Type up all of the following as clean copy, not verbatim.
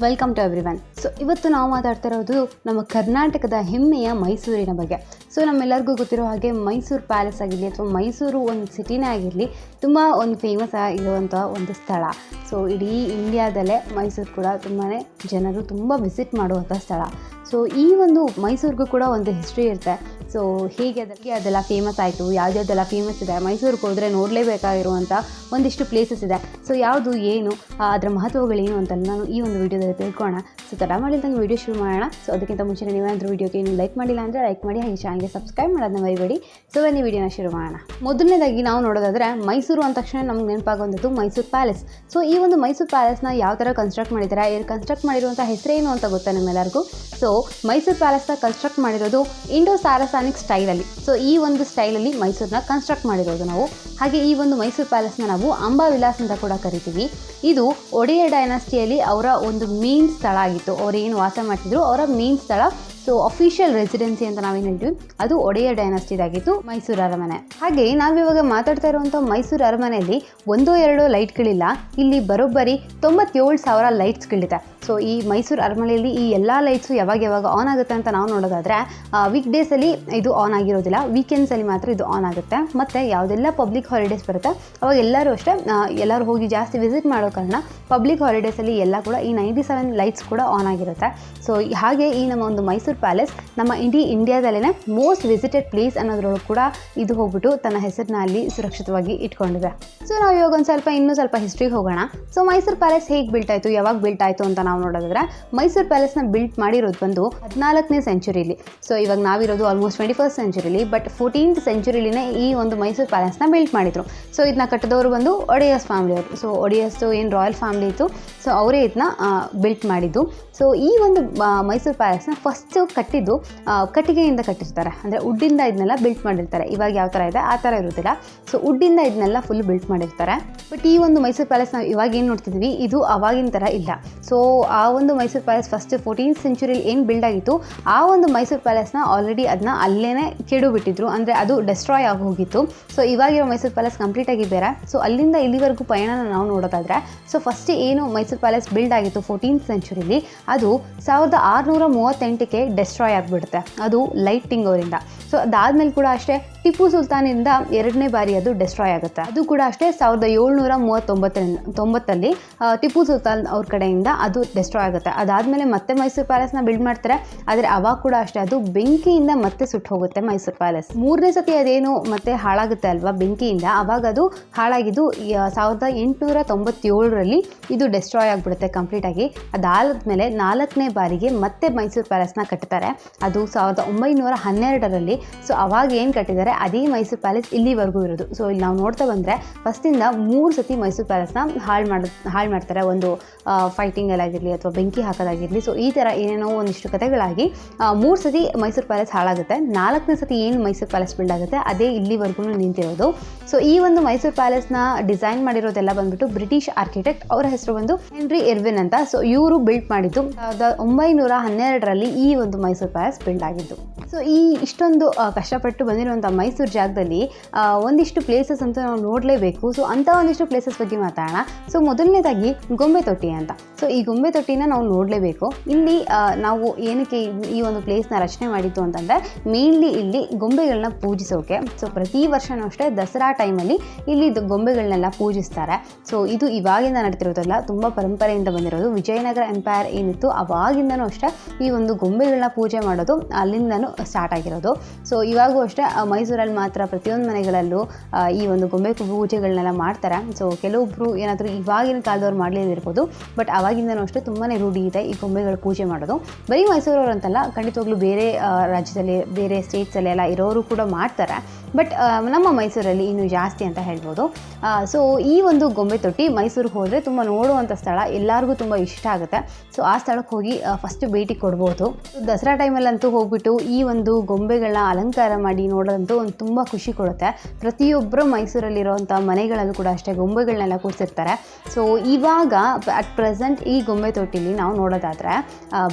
Welcome to everyone. So ಇವತ್ತು ನಾವು ಮಾತಾಡ್ತಾ ಇರೋದು ನಮ್ಮ ಕರ್ನಾಟಕದ ಹೆಮ್ಮೆಯ ಮೈಸೂರಿನ ಬಗ್ಗೆ. ಸೊ ನಮ್ಮೆಲ್ಲರಿಗೂ ಗೊತ್ತಿರೋ ಹಾಗೆ ಮೈಸೂರು ಪ್ಯಾಲೇಸ್ ಆಗಿರಲಿ ಅಥವಾ ಮೈಸೂರು ಒಂದು ಸಿಟಿನೇ ಆಗಿರಲಿ ತುಂಬ ಒಂದು ಫೇಮಸ್ ಆಗಿರುವಂಥ ಒಂದು ಸ್ಥಳ. ಸೊ ಇಡೀ ಇಂಡಿಯಾದಲ್ಲೇ ಮೈಸೂರು ಕೂಡ ತುಂಬಾ ಜನರು ತುಂಬ ವಿಸಿಟ್ ಮಾಡುವಂಥ ಸ್ಥಳ. ಸೊ ಈ ಒಂದು ಮೈಸೂರಿಗೂ ಕೂಡ ಒಂದು ಹಿಸ್ಟ್ರಿ ಇರುತ್ತೆ. ಸೊ ಹೇಗೆ ಅದೆಲ್ಲ ಫೇಮಸ್ ಆಯಿತು, ಯಾವುದೆಲ್ಲ ಫೇಮಸ್ ಇದೆ, ಮೈಸೂರಿಗೆ ಹೋದರೆ ನೋಡಲೇಬೇಕಾಗಿರುವಂಥ ಒಂದಿಷ್ಟು ಪ್ಲೇಸಸ್ ಇದೆ. ಸೊ ಯಾವುದು ಏನು ಅದರ ಮಹತ್ವಗಳೇನು ಅಂತ ನಾನು ಈ ಒಂದು ವಿಡಿಯೋದಲ್ಲಿ ತಿಳ್ಕೊಳ್ಳೋಣ. ಸೊ ತಡ ಮಾಡಿದಂಗೆ ವಿಡಿಯೋ ಶುರು ಮಾಡೋಣ. ಸೊ ಅದಕ್ಕಿಂತ ಮುಂಚೆ ನೀವೇನಾದರೂ ವಿಡಿಯೋಗೆ ನೀವು ಲೈಕ್ ಮಾಡಿಲ್ಲ ಅಂದರೆ ಲೈಕ್ ಮಾಡಿ, ಹಾಗೆ ಚಾನಲ್ಗೆ ಸಬ್ಸ್ಕ್ರೈಬ್ ಮಾಡೋದನ್ನ ಮರಿಬೇಡಿ. ಸೊ ಬನ್ನಿ ವಿಡಿಯೋನ ಶುರು ಮಾಡೋಣ. ಮೊದಲನೇದಾಗಿ ನಾವು ನೋಡೋದಾದರೆ ಮೈಸೂರು ಅಂದ ತಕ್ಷಣ ನಮ್ಗೆ ನೆನಪಾಗುವಂಥದ್ದು ಮೈಸೂರು ಪ್ಯಾಲೇಸ್. ಸೊ ಈ ಒಂದು ಮೈಸೂರು ಪ್ಯಾಲೇಸ್ನ ಯಾವ ಥರ ಕನ್ಸ್ಟ್ರಕ್ಟ್ ಮಾಡಿದ್ದಾರೆ, ಇಲ್ಲಿ ಕನ್ಸ್ಟ್ರಕ್ಟ್ ಮಾಡಿರುವಂಥ ಹೆಸರೇನು ಅಂತ ಗೊತ್ತಾ ನಿಮ್ಮೆಲ್ಲರಿಗೂ? ಸೊ ಮೈಸೂರು ಪ್ಯಾಲೇಸ್ನ ಕನ್ಸ್ಟ್ರಕ್ಟ್ ಮಾಡಿರೋದು ಇಂಡೋ ಸಾರಸಾನಿಕ್ ಸ್ಟೈಲಲ್ಲಿ. ಸೊ ಈ ಒಂದು ಸ್ಟೈಲಲ್ಲಿ ಮೈಸೂರನ್ನ ಕನ್ಸ್ಟ್ರಕ್ಟ್ ಮಾಡಿರೋದು ನಾವು. ಹಾಗೆ ಈ ಒಂದು ಮೈಸೂರು ಪ್ಯಾಲೇಸ್ನ ನಾವು ಅಂಬಾ ವಿಲಾಸ್ ಅಂತ ಕೂಡ ಕರಿತೀವಿ. ಇದು ಒಡೆಯ ಡೈನಾಸ್ಟಿಯಲ್ಲಿ ಅವರ ಒಂದು ಮೇನ್ ಸ್ಥಳ ಆಗಿತ್ತು. ಅವ್ರು ಏನು ವಾಸ ಮಾಡ್ತಿದ್ರು ಅವರ ಮೇನ್ ಸ್ಥಳ. ಸೊ ಅಫಿಷಿಯಲ್ ರೆಸಿಡೆನ್ಸಿ ಅಂತ ನಾವೇನು ಹೇಳ್ತೀವಿ ಅದು ಒಡೆಯ ಡೈನಾಸ್ಟಿದಾಗಿತ್ತು ಮೈಸೂರು ಅರಮನೆ. ಹಾಗೆ ನಾವಿವಾಗ ಮಾತಾಡ್ತಾ ಇರುವಂಥ ಮೈಸೂರು ಅರಮನೆಯಲ್ಲಿ 1-2 ಲೈಟ್ಗಳಿಲ್ಲ, ಇಲ್ಲಿ ಬರೋಬ್ಬರಿ 97,000 ಲೈಟ್ಸ್ಗಳಿದೆ. ಸೊ ಈ ಮೈಸೂರು ಅರಮನೆಯಲ್ಲಿ ಈ ಎಲ್ಲ ಲೈಟ್ಸು ಯಾವಾಗ ಆನ್ ಆಗುತ್ತೆ ಅಂತ ನಾವು ನೋಡೋದಾದರೆ ವೀಕ್ ಡೇಸಲ್ಲಿ ಇದು ಆನ್ ಆಗಿರೋದಿಲ್ಲ, ವೀಕೆಂಡ್ಸಲ್ಲಿ ಮಾತ್ರ ಇದು ಆನ್ ಆಗುತ್ತೆ. ಮತ್ತು ಯಾವುದೆಲ್ಲ ಪಬ್ಲಿಕ್ ಹಾಲಿಡೇಸ್ ಬರುತ್ತೆ ಅವಾಗ ಎಲ್ಲರೂ ಅಷ್ಟೇ ಎಲ್ಲರೂ ಹೋಗಿ ಜಾಸ್ತಿ ವಿಸಿಟ್ ಮಾಡೋ ಕಾರಣ ಪಬ್ಲಿಕ್ ಹಾಲಿಡೇಸಲ್ಲಿ ಎಲ್ಲ ಕೂಡ ಈ 97 ಲೈಟ್ಸ್ ಕೂಡ ಆನ್ ಆಗಿರುತ್ತೆ. ಸೊ ಹಾಗೆ ಈ ನಮ್ಮ ಒಂದು ಮೈಸೂರು ಪ್ಯಾಲೇಸ್ ನಮ್ಮ ಇಡೀ ಇಂಡಿಯಾದಲ್ಲೇ ಮೋಸ್ಟ್ ವಿಸಿಟೆಡ್ ಪ್ಲೇಸ್ ಅನ್ನೋದ್ರೊಳಗೆ ಕೂಡ ಇದು ಹೋಗ್ಬಿಟ್ಟು ತನ್ನ ಹೆಸರನ್ನ ಅಲ್ಲಿ ಸುರಕ್ಷಿತವಾಗಿ ಇಟ್ಕೊಂಡಿದೆ. ಸೊ ನಾವು ಇವಾಗ ಇನ್ನೂ ಸ್ವಲ್ಪ ಹಿಸ್ಟ್ರಿಗೆ ಹೋಗೋಣ. ಸೊ ಮೈಸೂರು ಪ್ಯಾಲೇಸ್ ಹೇಗೆ ಬಿಲ್ಟ್ ಆಯಿತು, ಯಾವಾಗ ಬಿಲ್ಟ್ ಆಯಿತು ಅಂತ ನಾವು ನೋಡೋದಾದ್ರೆ ಮೈಸೂರು ಪ್ಯಾಲೇಸ್ನ ಬಿಲ್ಟ್ ಮಾಡಿರೋದು ಬಂದು 14ನೇ ಸೆಂಚುರಿಲಿ. ಸೊ ಇವಾಗ ನಾವಿರೋದು ಆಲ್ಮೋಸ್ಟ್ 21st ಸೆಂಚುರಿಲಿ, ಬಟ್ 14th ಸೆಂಚುರಿಲಿನೇ ಈ ಒಂದು ಮೈಸೂರು ಪ್ಯಾಲೇಸ್ನ ಬಿಲ್ಟ್ ಮಾಡಿದ್ರು. ಸೊ ಇದನ್ನ ಕಟ್ಟಿದವರು ಬಂದು ಒಡೆಯರ್ಸ್ ಫ್ಯಾಮಿಲಿಯವರು. ಸೊ ಒಡೆಯರ್ಸು ಏನು ರಾಯಲ್ ಫ್ಯಾಮಿಲಿ ಇತ್ತು, ಸೊ ಅವರೇ ಇದನ್ನ ಬಿಲ್ಟ್ ಮಾಡಿದ್ದು. ಸೊ ಈ ಒಂದು ಮೈಸೂರು ಪ್ಯಾಲೇಸ್ನ ಫಸ್ಟು ಕಟ್ಟಿದ್ದು ಕಟ್ಟಿಗೆಯಿಂದ ಕಟ್ಟಿರ್ತಾರೆ, ಅಂದರೆ ವುಡ್ಡಿಂದ ಇದನ್ನೆಲ್ಲ ಬಿಲ್ಟ್ ಮಾಡಿರ್ತಾರೆ. ಇವಾಗ ಯಾವ ಥರ ಇದೆ ಆ ಥರ ಇರೋದಿಲ್ಲ. ಸೊ ವುಡ್ಡಿಂದ ಇದನ್ನೆಲ್ಲ ಫುಲ್ ಬಿಲ್ಟ್ ಮಾಡಿರ್ತಾರೆ. ಬಟ್ ಈ ಒಂದು ಮೈಸೂರು ಪ್ಯಾಲೇಸ್ ನಾವು ಇವಾಗ ಏನು ನೋಡ್ತಿದ್ವಿ ಇದು ಅವಾಗಿನ ಥರ ಇಲ್ಲ. ಸೊ ಆ ಒಂದು ಮೈಸೂರು ಪ್ಯಾಲೇಸ್ ಫಸ್ಟ್ 14th ಸೆಂಚುರಿಲಿ ಏನು ಬಿಲ್ಡ್ ಆಗಿತ್ತು ಆ ಒಂದು ಮೈಸೂರು ಪ್ಯಾಲೇಸ್ನ ಆಲ್ರೆಡಿ ಅದನ್ನ ಅಲ್ಲೇ ಕೆಡು ಬಿಟ್ಟಿದ್ರು, ಅಂದರೆ ಅದು ಡೆಸ್ಟ್ರಾಯ್ ಆಗಿ ಹೋಗಿತ್ತು. ಸೊ ಇವಾಗಿರೋ ಮೈಸೂರು ಪ್ಯಾಲೇಸ್ ಕಂಪ್ಲೀಟಾಗಿ ಬೇರೆ. ಸೊ ಅಲ್ಲಿಂದ ಇಲ್ಲಿವರೆಗೂ ಪಯಣನ ನಾವು ನೋಡೋದಾದರೆ ಸೊ ಫಸ್ಟ್ ಏನು ಮೈಸೂರು ಪ್ಯಾಲೇಸ್ ಬಿಲ್ಡ್ ಆಗಿತ್ತು 14th ಸೆಂಚುರಿಲಿ ಅದು 1638ಕ್ಕೆ ಡೆಸ್ಟ್ರಾಯ್ ಆಗಿಬಿಡುತ್ತೆ, ಅದು ಲೈಟಿಂಗ್ ಅವರಿಂದ. ಸೊ ಅದಾದಮೇಲೆ ಕೂಡ ಅಷ್ಟೇ ಟಿಪ್ಪು ಸುಲ್ತಾನಿಂದ 2ನೇ ಬಾರಿ ಅದು ಡೆಸ್ಟ್ರಾಯ್ ಆಗುತ್ತೆ. ಅದು ಕೂಡ ಅಷ್ಟೇ 1739 ಟಿಪ್ಪು ಸುಲ್ತಾನ್ ಅವ್ರ ಕಡೆಯಿಂದ ಅದು ಡೆಸ್ಟ್ರಾಯ್ ಆಗುತ್ತೆ. ಅದಾದಮೇಲೆ ಮತ್ತೆ ಮೈಸೂರು ಪ್ಯಾಲೇಸ್ನ ಬಿಲ್ಡ್ ಮಾಡ್ತಾರೆ, ಆದರೆ ಅವಾಗ ಕೂಡ ಅಷ್ಟೇ ಅದು ಬೆಂಕಿಯಿಂದ ಮತ್ತೆ ಸುಟ್ಟು ಹೋಗುತ್ತೆ ಮೈಸೂರು ಪ್ಯಾಲೇಸ್. 3ನೇ ಸತಿ ಅದೇನು ಮತ್ತೆ ಹಾಳಾಗುತ್ತೆ ಅಲ್ವಾ ಬೆಂಕಿಯಿಂದ, ಅವಾಗ ಅದು ಹಾಳಾಗಿದ್ದು 1897ರಲ್ಲಿ ಇದು ಡೆಸ್ಟ್ರಾಯ್ ಆಗಿಬಿಡುತ್ತೆ ಕಂಪ್ಲೀಟಾಗಿ. ಅದಾದಮೇಲೆ 4ನೇ ಬಾರಿಗೆ ಮತ್ತೆ ಮೈಸೂರು ಪ್ಯಾಲೇಸ್ನ ಕಟ್ತಾರೆ, ಅದು 1912ರಲ್ಲಿ. ಸೊ ಅವಾಗ ಏನು ಕಟ್ಟಿದ್ದಾರೆ ಅದೇ ಮೈಸೂರು ಪ್ಯಾಲೇಸ್ ಇಲ್ಲಿವರೆಗೂ ಇರೋದು. ಸೊ ಇಲ್ಲಿ ನಾವು ನೋಡ್ತಾ ಬಂದರೆ ಫಸ್ಟಿಂದ 3 ಸತಿ ಮೈಸೂರು ಪ್ಯಾಲೇಸ್ನ ಹಾಳು ಮಾಡ್ತಾರೆ, ಒಂದು ಫೈಟಿಂಗಲ್ಲಾಗಿರಲಿ ಅಥವಾ ಬೆಂಕಿ ಹಾಕೋದಾಗಿರಲಿ. ಸೊ ಈ ಥರ ಏನೇನೋ ಒಂದಿಷ್ಟು ಕಥೆಗಳಾಗಿ 3 ಸತಿ ಮೈಸೂರು ಪ್ಯಾಲೇಸ್ ಹಾಳಾಗುತ್ತೆ. 4ನೇ ಸತಿ ಏನು ಮೈಸೂರು ಪ್ಯಾಲೇಸ್ ಬಿಲ್ಡ್ ಆಗುತ್ತೆ ಅದೇ ಇಲ್ಲಿವರೆಗೂ ನಿಂತಿರೋದು. ಸೊ ಈ ಒಂದು ಮೈಸೂರು ಪ್ಯಾಲೇಸ್ನ ಡಿಸೈನ್ ಮಾಡಿರೋದೆಲ್ಲ ಬಂದ್ಬಿಟ್ಟು ಬ್ರಿಟಿಷ್ ಆರ್ಕಿಟೆಕ್ಟ್, ಅವರ ಹೆಸರು ಬಂದು ಹೆನ್ರಿ ಇರ್ವಿನ್ ಅಂತ. ಸೊ ಇವರು ಬಿಲ್ಡ್ ಮಾಡಿದ್ದು 1912ರಲ್ಲಿ ಈ ಒಂದು ಮೈಸೂರು ಪ್ಯಾಲೇಸ್ ಬಿಲ್ಡ್ ಆಗಿದ್ದು. ಸೊ ಈ ಇಷ್ಟೊಂದು ಕಷ್ಟಪಟ್ಟು ಬಂದಿರುವಂಥ ಮೈಸೂರು ಜಾಗದಲ್ಲಿ ಒಂದಿಷ್ಟು ಪ್ಲೇಸಸ್ ಅಂತ ನಾವು ನೋಡಲೇಬೇಕು. ಸೊ ಅಂಥ ಒಂದಿಷ್ಟು ಪ್ಲೇಸಸ್ ಬಗ್ಗೆ ಮಾತಾಡೋಣ. ಸೊ ಮೊದಲನೇದಾಗಿ ಗೊಂಬೆ ತೊಟ್ಟಿ ಅಂತ. ಸೊ ಈ ಗೊಂಬೆ ತೊಟ್ಟಿನ ನಾವು ನೋಡಲೇಬೇಕು. ಇಲ್ಲಿ ನಾವು ಏನಕ್ಕೆ ಈ ಒಂದು ಪ್ಲೇಸ್ನ ರಚನೆ ಮಾಡಿದ್ದು ಅಂತಂದರೆ ಮೇನ್ಲಿ ಇಲ್ಲಿ ಗೊಂಬೆಗಳನ್ನ ಪೂಜಿಸೋಕೆ. ಸೊ ಪ್ರತಿ ವರ್ಷವೂ ಅಷ್ಟೇ ದಸರಾ ಟೈಮಲ್ಲಿ ಇಲ್ಲಿ ಗೊಂಬೆಗಳನ್ನೆಲ್ಲ ಪೂಜಿಸ್ತಾರೆ. ಸೊ ಇದು ಇವಾಗಿಂದ ನಡೀತಿರೋದಲ್ಲ, ತುಂಬ ಪರಂಪರೆಯಿಂದ ಬಂದಿರೋದು. ವಿಜಯನಗರ ಎಂಪೈರ್ ಏನಿತ್ತು ಅವಾಗಿಂದನೂ ಅಷ್ಟೇ ಈ ಒಂದು ಗೊಂಬೆಗಳನ್ನ ಪೂಜೆ ಮಾಡೋದು ಅಲ್ಲಿಂದನೂ ಸ್ಟಾರ್ಟ್ ಆಗಿರೋದು. ಸೊ ಇವಾಗೂ ಅಷ್ಟೇ ಮೈಸೂರಲ್ಲಿ ಮಾತ್ರ ಪ್ರತಿಯೊಂದು ಮನೆಗಳಲ್ಲೂ ಈ ಒಂದು ಗೊಂಬೆ ಪೂಜೆಗಳನ್ನೆಲ್ಲ ಮಾಡ್ತಾರೆ. ಸೊ ಕೆಲವೊಬ್ಬರು ಏನಾದರೂ ಇವಾಗಿನ ಕಾಲದವ್ರು ಮಾಡಲಿರ್ಬೋದು, ಬಟ್ ಅವಾಗಿಂದನೂ ಅಷ್ಟೇ ತುಂಬಾ ರೂಢಿ ಇದೆ ಈ ಗೊಂಬೆಗಳ ಪೂಜೆ ಮಾಡೋದು. ಬರೀ ಮೈಸೂರವ್ರು ಅಂತಲ್ಲ, ಖಂಡಿತವಾಗ್ಲೂ ಬೇರೆ ರಾಜ್ಯದಲ್ಲಿ ಬೇರೆ ಸ್ಟೇಟ್ಸಲ್ಲಿ ಎಲ್ಲ ಇರೋರು ಕೂಡ ಮಾಡ್ತಾರೆ, ಬಟ್ ನಮ್ಮ ಮೈಸೂರಲ್ಲಿ ಇನ್ನೂ ಜಾಸ್ತಿ ಅಂತ ಹೇಳ್ಬೋದು. ಸೊ ಈ ಒಂದು ಗೊಂಬೆ ತೊಟ್ಟಿ ಮೈಸೂರಿಗೆ ಹೋದರೆ ತುಂಬ ನೋಡುವಂಥ ಸ್ಥಳ, ಎಲ್ಲರಿಗೂ ತುಂಬ ಇಷ್ಟ ಆಗುತ್ತೆ. ಸೊ ಆ ಸ್ಥಳಕ್ಕೆ ಹೋಗಿ ಫಸ್ಟ್ ಭೇಟಿ ಕೊಡ್ಬೋದು. ದಸರಾ ಟೈಮಲ್ಲಂತೂ ಹೋಗ್ಬಿಟ್ಟು ಈ ಒಂದು ಗೊಂಬೆಗಳನ್ನ ಅಲಂಕಾರ ಮಾಡಿ ನೋಡೋದಂತೂ ಅನ್ನೋದು ಒಂದು ತುಂಬ ಖುಷಿ ಕೊಡುತ್ತೆ. ಪ್ರತಿಯೊಬ್ಬರು ಮೈಸೂರಲ್ಲಿರುವಂಥ ಮನೆಗಳಲ್ಲೂ ಕೂಡ ಅಷ್ಟೇ ಗೊಂಬೆಗಳನ್ನೆಲ್ಲ ಕೂರಿಸಿರ್ತಾರೆ. ಸೊ ಇವಾಗ ಅಟ್ ಪ್ರೆಸೆಂಟ್ ಈ ಗೊಂಬೆ ತೊಟ್ಟಿಲಿ ನಾವು ನೋಡೋದಾದರೆ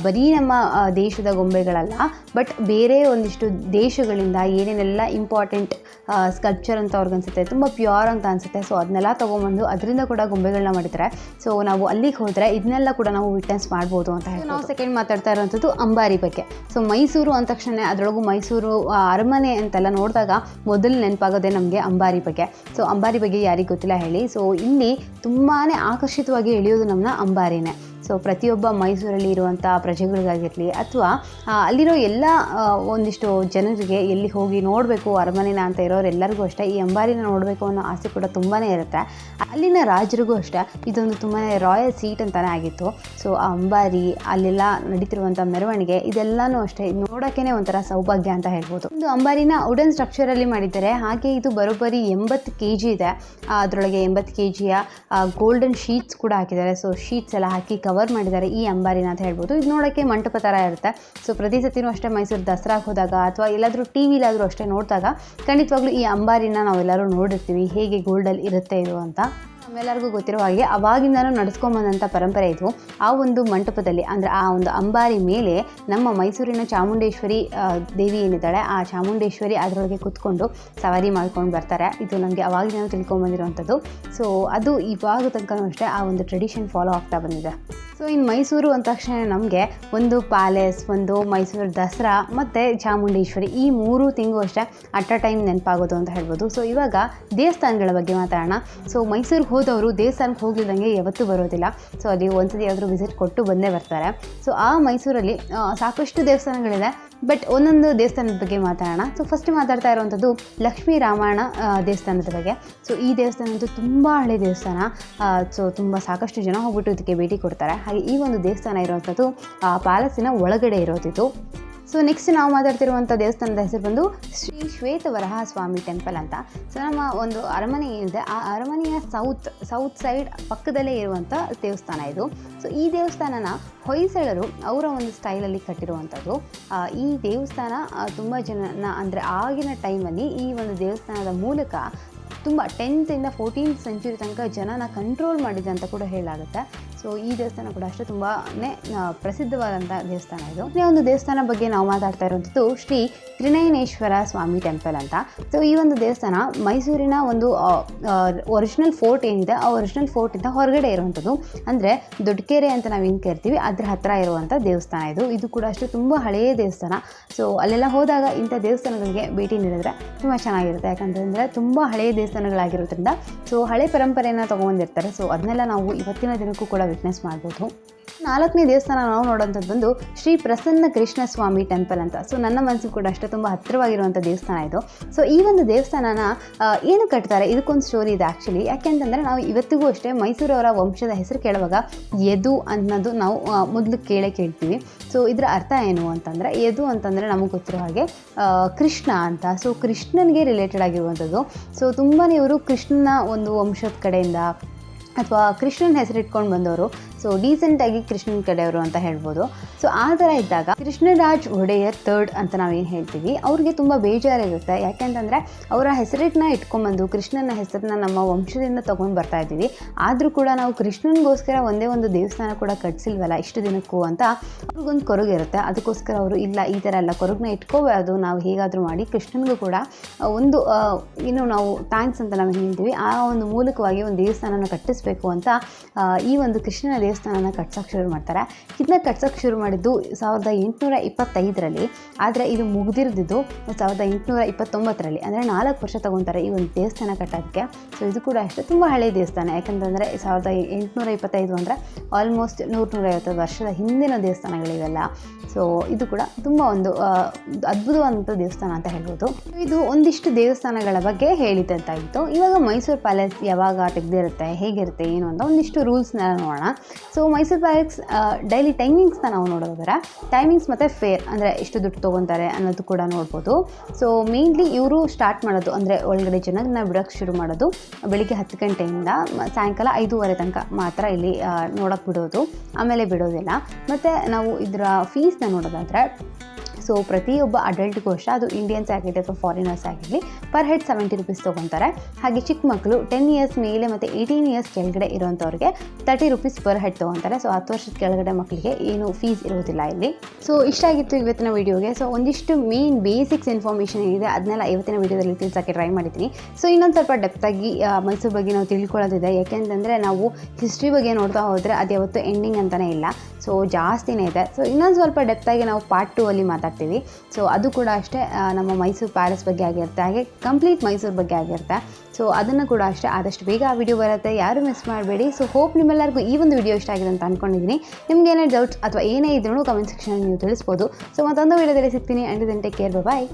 ಬರೀ ನಮ್ಮ ದೇಶದ ಗೊಂಬೆಗಳಲ್ಲ, ಬಟ್ ಬೇರೆ ಒಂದಿಷ್ಟು ದೇಶಗಳಿಂದ ಏನೇನೆಲ್ಲ ಇಂಪಾರ್ಟೆಂಟ್ ಸ್ಕಲ್ಪ್ಚರ್ ಅಂತ ಅವ್ರಿಗನ್ಸುತ್ತೆ, ತುಂಬ ಪ್ಯೂರ್ ಅಂತ ಅನಿಸುತ್ತೆ. ಸೊ ಅದನ್ನೆಲ್ಲ ತೊಗೊಂಬಂದು ಅದರಿಂದ ಕೂಡ ಗೊಂಬೆಗಳನ್ನ ಮಾಡಿದ್ದಾರೆ. ಸೊ ನಾವು ಅಲ್ಲಿಗೆ ಹೋದರೆ ಇದನ್ನೆಲ್ಲ ಕೂಡ ನಾವು ವಿಟ್ನೆಸ್ ಮಾಡ್ಬೋದು ಅಂತ ಹೇಳಿ ನಾವು ಸೆಕೆಂಡ್ ಮಾತಾಡ್ತಾ ಇರೋವಂಥದ್ದು ಅಂಬಾರಿ ಬಗ್ಗೆ. ಸೊ ಮೈಸೂರು ಅಂದ ತಕ್ಷಣ ಅದರೊಳಗೂ ಮೈಸೂರು ಅರಮನೆ ಅಂತೆಲ್ಲ ನೋಡಿದಾಗ ಮೊದಲು ನೆನಪಾಗೋದೇ ನಮಗೆ ಅಂಬಾರಿ ಬಗ್ಗೆ. ಸೊ ಅಂಬಾರಿ ಬಗ್ಗೆ ಯಾರಿಗೆ ಗೊತ್ತಿಲ್ಲ ಹೇಳಿ. ಸೊ ಇಲ್ಲಿ ತುಂಬಾ ಆಕರ್ಷಿತವಾಗಿ ಎಳೆಯೋದು ನಮ್ಮನ್ನ ಅಂಬಾರಿನೇ. ಸೊ ಪ್ರತಿಯೊಬ್ಬ ಮೈಸೂರಲ್ಲಿ ಇರುವಂಥ ಪ್ರಜೆಗಳಿಗಾಗಿರಲಿ ಅಥವಾ ಅಲ್ಲಿರೋ ಎಲ್ಲ ಒಂದಿಷ್ಟು ಜನರಿಗೆ ಎಲ್ಲಿ ಹೋಗಿ ನೋಡಬೇಕು ಅರಮನೆನ ಅಂತ ಇರೋರೆಲ್ಲರಿಗೂ ಅಷ್ಟೇ ಈ ಅಂಬಾರಿನ ನೋಡಬೇಕು ಅನ್ನೋ ಆಸೆ ಕೂಡ ತುಂಬಾ ಇರುತ್ತೆ. ಅಲ್ಲಿನ ರಾಜರಿಗೂ ಅಷ್ಟೇ ಇದೊಂದು ತುಂಬಾ ರಾಯಲ್ ಸೀಟ್ ಅಂತಲೇ ಆಗಿತ್ತು. ಸೊ ಆ ಅಂಬಾರಿ, ಅಲ್ಲೆಲ್ಲ ನಡೀತಿರುವಂಥ ಮೆರವಣಿಗೆ, ಇದೆಲ್ಲನೂ ಅಷ್ಟೇ ನೋಡೋಕ್ಕೇ ಒಂಥರ ಸೌಭಾಗ್ಯ ಅಂತ ಹೇಳ್ಬೋದು. ಒಂದು ಅಂಬಾರಿನ ವುಡನ್ ಸ್ಟ್ರಕ್ಚರಲ್ಲಿ ಮಾಡಿದ್ದಾರೆ. ಹಾಗೆ ಇದು ಬರೋಬ್ಬರಿ 80 kg ಇದೆ. ಅದರೊಳಗೆ 80 kgಯ ಗೋಲ್ಡನ್ ಶೀಟ್ಸ್ ಕೂಡ ಹಾಕಿದ್ದಾರೆ. ಸೊ ಶೀಟ್ಸ್ ಎಲ್ಲ ಹಾಕಿ ಕವರ್ ಮಾಡಿದ್ದಾರೆ ಈ ಅಂಬಾರಿನ ಅಂತ ಹೇಳ್ಬೋದು. ಇದು ನೋಡೋಕ್ಕೆ ಮಂಟಪ ಥರ ಇರುತ್ತೆ. ಸೊ ಪ್ರತಿ ಸತಿನೂ ಅಷ್ಟೇ ಮೈಸೂರು ದಸರಾಗೆ ಹೋದಾಗ ಅಥವಾ ಎಲ್ಲಾದರೂ ಟಿ ವಿಲಾದರೂ ಅಷ್ಟೇ ನೋಡಿದಾಗ ಖಂಡಿತವಾಗ್ಲೂ ಈ ಅಂಬಾರಿನ ನಾವೆಲ್ಲರೂ ನೋಡಿರ್ತೀವಿ, ಹೇಗೆ ಗೋಲ್ಡಲ್ಲಿ ಇರುತ್ತೆ ಇದು ಅಂತ. ನಮ್ಮೆಲ್ಲರಿಗೂ ಗೊತ್ತಿರೋ ಹಾಗೆ ಅವಾಗಿಂದನೂ ನಡೆಸ್ಕೊಂಬಂದಂಥ ಪರಂಪರೆ ಇದು. ಆ ಒಂದು ಮಂಟಪದಲ್ಲಿ ಅಂದರೆ ಆ ಒಂದು ಅಂಬಾರಿ ಮೇಲೆ ನಮ್ಮ ಮೈಸೂರಿನ ಚಾಮುಂಡೇಶ್ವರಿ ದೇವಿ ಏನಿದ್ದಾಳೆ ಆ ಚಾಮುಂಡೇಶ್ವರಿ ಅದರೊಳಗೆ ಕೂತ್ಕೊಂಡು ಸವಾರಿ ಮಾಡ್ಕೊಂಡು ಬರ್ತಾರೆ. ಇದು ನಮಗೆ ಅವಾಗಿಂದನೂ ತಿಳ್ಕೊಂಬಂದಿರುವಂಥದ್ದು. ಸೊ ಅದು ಇವಾಗ ತನಕನೂ ಅಷ್ಟೇ ಆ ಒಂದು ಟ್ರೆಡಿಷನ್ ಫಾಲೋ ಆಗ್ತಾ ಬಂದಿದೆ. ಸೊ ಇನ್ನು ಮೈಸೂರು ಅಂದ ತಕ್ಷಣ ನಮಗೆ ಒಂದು ಪ್ಯಾಲೇಸ್, ಒಂದು ಮೈಸೂರು ದಸರಾ ಮತ್ತು ಚಾಮುಂಡೇಶ್ವರಿ, ಈ 3 ತಿಂಗಳು ಅಷ್ಟೇ ಅಟ್ ಅ ಟೈಮ್ ನೆನಪಾಗೋದು ಅಂತ ಹೇಳ್ಬೋದು. ಸೊ ಇವಾಗ ದೇವಸ್ಥಾನಗಳ ಬಗ್ಗೆ ಮಾತಾಡೋಣ. ಸೊ ಮೈಸೂರಿಗೆ ಹೋದವರು ದೇವಸ್ಥಾನಕ್ಕೆ ಹೋಗ್ಲಿದ್ದಂಗೆ ಯಾವತ್ತೂ ಬರೋದಿಲ್ಲ. ಸೊ ಅಲ್ಲಿ ಒಂದ್ಸತಿ ಯಾವ್ದಾದ್ರು ವಿಸಿಟ್ ಕೊಟ್ಟು ಬಂದೇ ಬರ್ತಾರೆ. ಸೊ ಆ ಮೈಸೂರಲ್ಲಿ ಸಾಕಷ್ಟು ದೇವಸ್ಥಾನಗಳಿದೆ, ಬಟ್ ಒಂದೊಂದು ದೇವಸ್ಥಾನದ ಬಗ್ಗೆ ಮಾತಾಡೋಣ. ಸೊ ಫಸ್ಟ್ ಮಾತಾಡ್ತಾ ಇರುವಂಥದ್ದು ಲಕ್ಷ್ಮೀ ರಾಮಾಯಣ ದೇವಸ್ಥಾನದ ಬಗ್ಗೆ. ಸೊ ಈ ದೇವಸ್ಥಾನ ಅಂತೂ ತುಂಬ ಹಳೆ ದೇವಸ್ಥಾನ. ಸೊ ತುಂಬ ಸಾಕಷ್ಟು ಜನ ಹೋಗ್ಬಿಟ್ಟು ಇದಕ್ಕೆ ಭೇಟಿ ಕೊಡ್ತಾರೆ. ಹಾಗೆ ಈ ಒಂದು ದೇವಸ್ಥಾನ ಇರುವಂಥದ್ದು ಪ್ಯಾಲೇಸಿನ ಒಳಗಡೆ ಇರೋದಿತ್ತು. ಸೊ ನೆಕ್ಸ್ಟ್ ನಾವು ಮಾತಾಡ್ತಿರುವಂಥ ದೇವಸ್ಥಾನದ ಹೆಸರು ಬಂದು ಶ್ರೀ ಶ್ವೇತವರಹ ಸ್ವಾಮಿ ಟೆಂಪಲ್ ಅಂತ. ಸೊ ನಮ್ಮ ಒಂದು ಅರಮನೆ ಏನಿದೆ ಆ ಅರಮನೆಯ ಸೌತ್ ಸೈಡ್ ಪಕ್ಕದಲ್ಲೇ ಇರುವಂಥ ದೇವಸ್ಥಾನ ಇದು. ಸೊ ಈ ದೇವಸ್ಥಾನನ ಹೊಯ್ಸಳರು ಅವರ ಒಂದು ಸ್ಟೈಲಲ್ಲಿ ಕಟ್ಟಿರುವಂಥದ್ದು. ಈ ದೇವಸ್ಥಾನ ತುಂಬ ಜನನ ಅಂದರೆ ಆಗಿನ ಟೈಮಲ್ಲಿ ಈ ಒಂದು ದೇವಸ್ಥಾನದ ಮೂಲಕ ತುಂಬ 10th ಇಂದ 14th ಸೆಂಚುರಿ ತನಕ ಜನನ ಕಂಟ್ರೋಲ್ ಮಾಡಿದೆ ಅಂತ ಕೂಡ ಹೇಳಾಗುತ್ತೆ. ಸೊ ಈ ದೇವಸ್ಥಾನ ಕೂಡ ಅಷ್ಟೇ ತುಂಬಾ ಪ್ರಸಿದ್ಧವಾದಂಥ ದೇವಸ್ಥಾನ ಇದು. ಈ ಒಂದು ದೇವಸ್ಥಾನ ಬಗ್ಗೆ ನಾವು ಮಾತಾಡ್ತಾ ಇರುವಂಥದ್ದು ಶ್ರೀ ತ್ರಿನಯನೇಶ್ವರ ಸ್ವಾಮಿ ಟೆಂಪಲ್ ಅಂತ. ಸೊ ಈ ಒಂದು ದೇವಸ್ಥಾನ ಮೈಸೂರಿನ ಒಂದು ಒರಿಜಿನಲ್ ಫೋರ್ಟ್ ಏನಿದೆ ಆ ಒರಿಜಿನಲ್ ಫೋರ್ಟಿಂದ ಹೊರಗಡೆ ಇರುವಂಥದ್ದು. ಅಂದರೆ ದೊಡ್ಡಕೆರೆ ಅಂತ ನಾವೇನು ಕರಿತೀವಿ ಅದ್ರ ಹತ್ತಿರ ಇರುವಂಥ ದೇವಸ್ಥಾನ ಇದು. ಇದು ಕೂಡ ಅಷ್ಟೇ ತುಂಬ ಹಳೆಯ ದೇವಸ್ಥಾನ. ಸೊ ಅಲ್ಲೆಲ್ಲ ಹೋದಾಗ ಇಂಥ ದೇವಸ್ಥಾನಗಳಿಗೆ ಭೇಟಿ ನೀಡಿದ್ರೆ ತುಂಬ ಚೆನ್ನಾಗಿರುತ್ತೆ. ಯಾಕಂತಂದರೆ ತುಂಬ ಹಳೆಯ ದೇವಸ್ಥಾನಗಳಾಗಿರೋದ್ರಿಂದ ಸೊ ಹಳೆ ಪರಂಪರೆಯನ್ನು ತೊಗೊಂಡಿರ್ತಾರೆ. ಸೊ ಅದನ್ನೆಲ್ಲ ನಾವು ಇವತ್ತಿನ ದಿನಕ್ಕೂ ಕೂಡ ವಿಟ್ನೆಸ್ ಮಾಡ್ಬೋದು. 4ನೇ ದೇವಸ್ಥಾನ ನಾವು ನೋಡೋಂಥದ್ದು ಬಂದು ಶ್ರೀ ಪ್ರಸನ್ನ ಕೃಷ್ಣ ಸ್ವಾಮಿ ಟೆಂಪಲ್ ಅಂತ. ಸೊ ನನ್ನ ಮನಸ್ಸಿಗೆ ಕೂಡ ಅಷ್ಟೇ ತುಂಬ ಹತ್ತಿರವಾಗಿರುವಂಥ ದೇವಸ್ಥಾನ ಇದು. ಸೊ ಈ ಒಂದು ದೇವಸ್ಥಾನನ ಏನು ಕಟ್ತಾರೆ, ಇದಕ್ಕೊಂದು ಸ್ಟೋರಿ ಇದೆ ಆ್ಯಕ್ಚುಲಿ. ಯಾಕೆಂತಂದರೆ ನಾವು ಇವತ್ತಿಗೂ ಅಷ್ಟೇ ಮೈಸೂರವರ ವಂಶದ ಹೆಸರು ಕೇಳುವಾಗ ಯದು ಅನ್ನೋದು ನಾವು ಮೊದಲು ಕೇಳ್ತೀವಿ. ಸೊ ಇದರ ಅರ್ಥ ಏನು ಅಂತಂದರೆ ಯದು ಅಂತಂದರೆ ನಮಗೆ ಗೊತ್ತಿರೋ ಹಾಗೆ ಕೃಷ್ಣ ಅಂತ. ಸೊ ಕೃಷ್ಣನಿಗೆ ರಿಲೇಟೆಡ್ ಆಗಿರುವಂಥದ್ದು. ಸೊ ತುಂಬಾ ಇವರು ಕೃಷ್ಣನ ಒಂದು ವಂಶದ ಕಡೆಯಿಂದ ಅಥವಾ ಕೃಷ್ಣನ ಹೆಸರಿಟ್ಕೊಂಡು ಬಂದವರು. ಸೊ ಡೀಸೆಂಟಾಗಿ ಕೃಷ್ಣನ ಕಡೆಯವರು ಅಂತ ಹೇಳ್ಬೋದು. ಸೊ ಆ ಥರ ಇದ್ದಾಗ ಕೃಷ್ಣರಾಜ್ ಒಡೆಯರ್ ಥರ್ಡ್ ಅಂತ ನಾವೇನು ಹೇಳ್ತೀವಿ ಅವ್ರಿಗೆ ತುಂಬ ಬೇಜಾರಿರುತ್ತೆ. ಯಾಕೆಂತಂದರೆ ಅವರ ಹೆಸರನ್ನ ಇಟ್ಕೊಂಡ್ಬಂದು ಕೃಷ್ಣನ ಹೆಸರನ್ನ ನಮ್ಮ ವಂಶದಿಂದ ತೊಗೊಂಡು ಬರ್ತಾ ಇದ್ದೀವಿ, ಆದರೂ ಕೂಡ ನಾವು ಕೃಷ್ಣನಿಗೋಸ್ಕರ ಒಂದೇ ಒಂದು ದೇವಸ್ಥಾನ ಕೂಡ ಕಟ್ಸಿಲ್ವಲ್ಲ ಇಷ್ಟು ದಿನಕ್ಕೂ ಅಂತ ಅವ್ರಿಗೊಂದು ಕೊರಗಿರುತ್ತೆ. ಅದಕ್ಕೋಸ್ಕರ ಅವರು ಇಲ್ಲ ಈ ಥರ ಎಲ್ಲ ಕೊರಗನ್ನ ಇಟ್ಕೋಬಾರ್ದು, ನಾವು ಹೇಗಾದರೂ ಮಾಡಿ ಕೃಷ್ಣನಿಗೂ ಕೂಡ ಒಂದು ಇನ್ನು ನಾವು ಥ್ಯಾಂಕ್ಸ್ ಅಂತ ನಾವು ಹೇಳ್ತೀವಿ, ಆ ಒಂದು ಮೂಲಕವಾಗಿ ಒಂದು ದೇವಸ್ಥಾನನ ಕಟ್ಟಿಸ್ಬೇಕು ಅಂತ ಈ ಒಂದು ಕೃಷ್ಣನ ದೇವಸ್ಥಾನನ ಕಟ್ಸೋಕ್ಕೆ ಶುರು ಮಾಡ್ತಾರೆ. ಇದನ್ನ ಕಟ್ಸೋಕ್ಕೆ ಶುರು ಮಾಡಿದ್ದು 1825ರಲ್ಲಿ. ಆದರೆ ಇದು ಮುಗಿದಿರ್ದಿದ್ದು 1829ರಲ್ಲಿ. ಅಂದರೆ 4 ವರ್ಷ ತೊಗೊತಾರೆ ಈ ಒಂದು ದೇವಸ್ಥಾನ ಕಟ್ಟೋದಕ್ಕೆ. ಸೊ ಇದು ಕೂಡ ಅಷ್ಟೇ ತುಂಬ ಹಳೆಯ ದೇವಸ್ಥಾನ. ಯಾಕಂತಂದರೆ 1825 ಅಂದರೆ ಆಲ್ಮೋಸ್ಟ್ 100-150 ವರ್ಷದ ಹಿಂದಿನ ದೇವಸ್ಥಾನಗಳಿವೆಲ್ಲ. ಸೊ ಇದು ಕೂಡ ತುಂಬ ಒಂದು ಅದ್ಭುತವಾದಂಥ ದೇವಸ್ಥಾನ ಅಂತ ಹೇಳ್ಬೋದು. ಇದು ಒಂದಿಷ್ಟು ದೇವಸ್ಥಾನಗಳ ಬಗ್ಗೆ ಹೇಳಿದಂತಾಗಿತ್ತು. ಇವಾಗ ಮೈಸೂರು ಪ್ಯಾಲೇಸ್ ಯಾವಾಗ ತೆಗೆದಿರುತ್ತೆ, ಹೇಗಿರುತ್ತೆ ಏನು ಅಂತ ಒಂದಿಷ್ಟು ರೂಲ್ಸ್ನ ನೋಡೋಣ. ಸೊ ಮೈಸೂರು ಪ್ಯಾಲೇಸ್ ಡೈಲಿ ಟೈಮಿಂಗ್ಸ್ನ ನಾವು ನೋಡೋದಾದ್ರೆ ಟೈಮಿಂಗ್ಸ್ ಮತ್ತು ಫೇರ್ ಅಂದರೆ ಎಷ್ಟು ದುಡ್ಡು ತೊಗೊತಾರೆ ಅನ್ನೋದು ಕೂಡ ನೋಡ್ಬೋದು. ಸೊ ಮೇನ್ಲಿ ಇವರು ಸ್ಟಾರ್ಟ್ ಮಾಡೋದು ಅಂದರೆ ಒಳಗಡೆ ಜನಗಳನ್ನ ಬಿಡೋಕ್ಕೆ ಶುರು ಮಾಡೋದು ಬೆಳಿಗ್ಗೆ 10 ಗಂಟೆಯಿಂದ ಸಾಯಂಕಾಲ 5:30 ತನಕ ಮಾತ್ರ ಇಲ್ಲಿ ನೋಡೋಕ್ಕೆ ಬಿಡೋದು, ಆಮೇಲೆ ಬಿಡೋದಿಲ್ಲ. ಮತ್ತು ನಾವು ಇದರ ಫೀಸ್ನ ನೋಡೋದಾದರೆ ಸೊ ಪ್ರತಿಯೊಬ್ಬ ಅಡಲ್ಟ್ಗೂ ಅಷ್ಟೇ, ಅದು ಇಂಡಿಯನ್ಸ್ ಆಗಿರಲಿ ಅಥವಾ ಫಾರಿನರ್ಸ್ ಆಗಿರಲಿ, ಪರ್ ಹೆಡ್ 70 rupees ತೊಗೊತಾರೆ. ಹಾಗೆ ಚಿಕ್ಕ ಮಕ್ಕಳು 10 years ಮೇಲೆ ಮತ್ತು 18 years ಕೆಳಗಡೆ ಇರೋಂಥವ್ರಿಗೆ 30 rupees ಪರ್ ಹೆಡ್ ತೊಗೊತಾರೆ. ಸೊ 10 ವರ್ಷದ ಕೆಳಗಡೆ ಮಕ್ಕಳಿಗೆ ಏನು ಫೀಸ್ ಇರೋದಿಲ್ಲ ಇಲ್ಲಿ. ಸೊ ಇಷ್ಟ ಆಗಿತ್ತು ಇವತ್ತಿನ ವೀಡಿಯೋಗೆ. ಸೊ ಒಂದಿಷ್ಟು ಮೇನ್ ಬೇಸಿಕ್ಸ್ ಇನ್ಫಾರ್ಮೇಷನ್ ಏನಿದೆ ಅದನ್ನೆಲ್ಲ ಇವತ್ತಿನ ವೀಡಿಯೋದಲ್ಲಿ ತಿಳಿಸೋಕ್ಕೆ ಟ್ರೈ ಮಾಡಿದ್ದೀನಿ. ಸೊ ಇನ್ನೊಂದು ಸ್ವಲ್ಪ ಡೆಪ್ತಾಗಿ ಮೈಸೂರು ಬಗ್ಗೆ ನಾವು ತಿಳ್ಕೊಳ್ಳೋದಿದೆ. ಯಾಕೆಂತಂದರೆ ನಾವು ಹಿಸ್ಟ್ರಿ ಬಗ್ಗೆ ನೋಡ್ತಾ ಹೋದರೆ ಅದು ಯಾವತ್ತೂ ಎಂಡಿಂಗ್ ಅಂತಲೇ ಇಲ್ಲ. ಸೊ ಜಾಸ್ತಿನೇ ಇದೆ. ಸೊ ಇನ್ನೊಂದು ಸ್ವಲ್ಪ ಡೆಪ್ತಾಗಿ ನಾವು ಪಾರ್ಟ್ 2 ಅಲ್ಲಿ ಮಾತಾಡ್ತೀವಿ. ಸೊ ಅದು ಕೂಡ ಅಷ್ಟೇ ನಮ್ಮ ಮೈಸೂರು ಪ್ಯಾಲೇಸ್ ಬಗ್ಗೆ ಆಗಿರುತ್ತೆ, ಹಾಗೆ ಕಂಪ್ಲೀಟ್ ಮೈಸೂರು ಬಗ್ಗೆ ಆಗಿರುತ್ತೆ. ಸೊ ಅದನ್ನು ಕೂಡ ಅಷ್ಟೇ ಆದಷ್ಟು ಬೇಗ ಆ ವಿಡಿಯೋ ಬರುತ್ತೆ, ಯಾರು ಮಿಸ್ ಮಾಡಬೇಡಿ. ಸೊ ಹೋಪ್ ನಿಮ್ಮೆಲ್ಲರಿಗೂ ಈ ಒಂದು ವಿಡಿಯೋ ಇಷ್ಟ ಆಗಿದೆ ಅಂತ ಅಂದ್ಕೊಂಡಿದ್ದೀನಿ. ನಿಮ್ಗೆ ಏನೇ ಡೌಟ್ಸ್ ಅಥವಾ ಏನೇ ಇದ್ರೂ ಕಮೆಂಟ್ ಸೆಕ್ಷನಲ್ಲಿ ನೀವು ತಿಳಿಸ್ಬೋದು. ಸೊ ಮತ್ತೊಂದು ವಿಡಿಯೋದಲ್ಲಿ ಸಿಗ್ತೀನಿ. And then take care, bye.